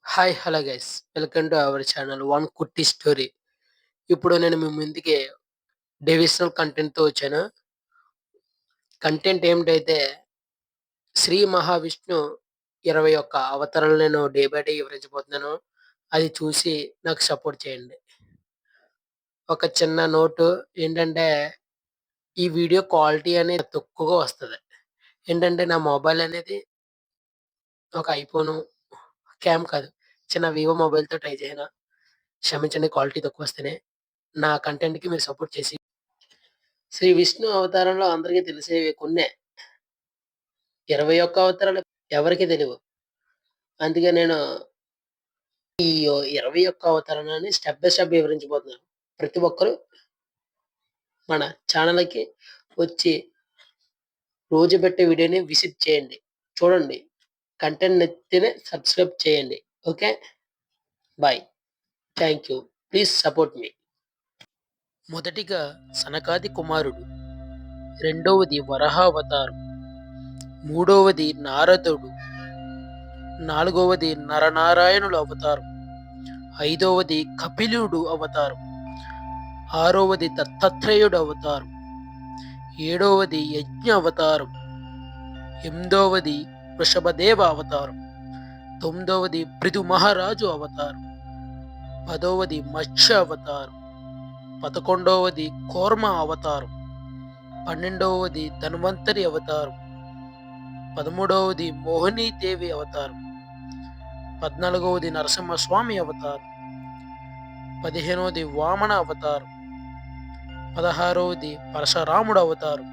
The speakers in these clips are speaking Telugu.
Hi hello guys welcome to our channel one కుట్టి స్టోరీ. ఇప్పుడు నేను మీ ముందుకి డివిజనల్ కంటెంట్తో వచ్చాను. కంటెంట్ ఏమిటైతే శ్రీ మహావిష్ణు 21 అవతారాలు నేను డే బై డే వివరించబోతున్నాను. అది చూసి నాకు సపోర్ట్ చేయండి. ఒక చిన్న నోటు ఏంటంటే ఈ వీడియో క్వాలిటీ అనేది తక్కువగా వస్తది. ఏంటంటే నా మొబైల్ అనేది ఒక ఐఫోను క్యామ్ కాదు. చిన్న వివో మొబైల్‌తో ట్రై చేశాను. క్షమించండి క్వాలిటీ తక్కువొస్తేనే. నా కంటెంట్‌కి మీరు సపోర్ట్ చేసి శ్రీ విష్ణు అవతారంలో అందరికీ తెలిసేవి కొన్నే. 21 అవతారాలు ఎవరికీ తెలీవు. అందుకే నేను ఈ 21 అవతారాలని స్టెప్ బై స్టెప్ వివరించబోతున్నాను. ప్రతి ఒక్కరు మన ఛానల్‌కి వచ్చి రోజు పెట్టే వీడియోని విజిట్ చేయండి. చూడండి. కంటెంట్ నచ్చితేనే సబ్స్క్రైబ్ చేయండి. Okay. Bye. Thank you. Please support me. మొదటిగా సనకాది కుమారుడు. రెండవది వరాహావతారం. మూడవది నారదుడు. నాలుగవది నరనారాయణుల అవతారం. ఐదవది కపిలుడు అవతారం. ఆరవది దత్తాత్రేయుడు అవతారం. ఏడవది యజ్ఞ అవతారం. ఎనిమిదవది వృషభదేవ అవతారం. తొమ్మిదవది పృథు మహారాజు అవతారం. పదవది మత్స్య అవతారం. 11వది కూర్మ అవతారం. 12వది ధన్వంతరి అవతారం. 13వది మోహినీదేవి అవతారం. 14వది నరసింహస్వామి అవతారం. 15వది వామన అవతారం. 16వది పరశురాముడు అవతారం.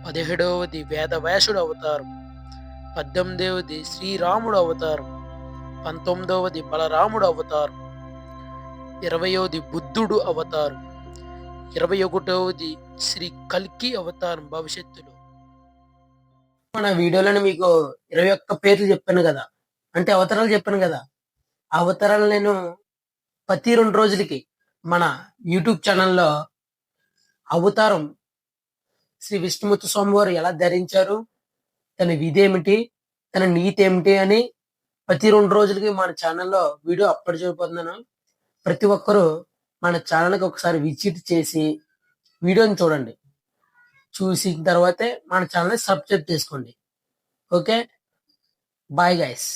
17వది వేదవ్యాసుడు అవతారం. 18వది శ్రీరాముడు అవతారం. 19వది బలరాముడు అవతారం. 20వది బుద్ధుడు అవతారం. 21వది శ్రీ కల్కి అవతారం భవిష్యత్తులో. మన వీడియోలోనే మీకు 21 పేర్లు చెప్పాను కదా, అంటే అవతారాలు చెప్పాను కదా. ఆ అవతారాలు నేను ప్రతి 2 రోజులకి మన యూట్యూబ్ ఛానల్లో అవతారం శ్రీ విష్ణుమూర్తి స్వామి వారు ఎలా ధరించారు, తన విధి ఏమిటి, తన నీతి ఏమిటి అని ప్రతి 2 రోజులకి మన ఛానల్లో వీడియో అప్లోడ్ చేయబోతున్నాను. ప్రతి ఒక్కరూ మన ఛానల్కి ఒకసారి విజిట్ చేసి వీడియోని చూడండి. చూసిన తర్వాతే మన ఛానల్ని సబ్స్క్రైబ్ చేసుకోండి. ఓకే. Bye guys.